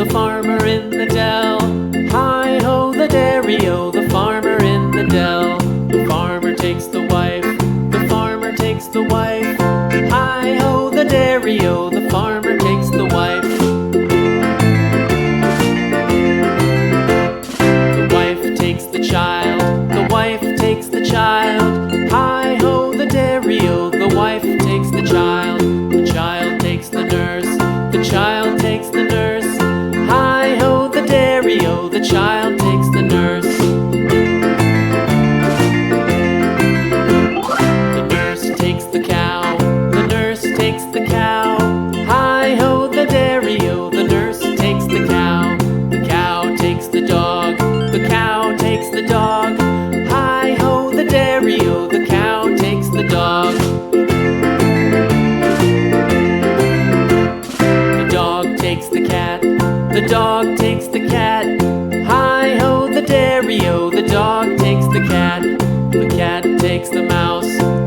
the farmer in the dell. Hi-ho, the dairy-o, the farmer in the dell. The farmer takes the wife, the farmer takes the wife. Hi-ho, the dairy-o, the farmer takes the wife. The wife takes the child, the wife takes the child. Hi-ho, the dairy-o, the wife takes the child. The child takes the nurse, the child takes the nurse. Hi-ho, the dairy-o, the child takes the nurse. The nurse takes the cow, the nurse takes the cow. Hi-ho, the dairy-o, the nurse takes the cow. The cow takes the dog, the cow takes the dog. Hi-ho, the dairy-o, the cow takes the dog. The dog takes the cat, the dog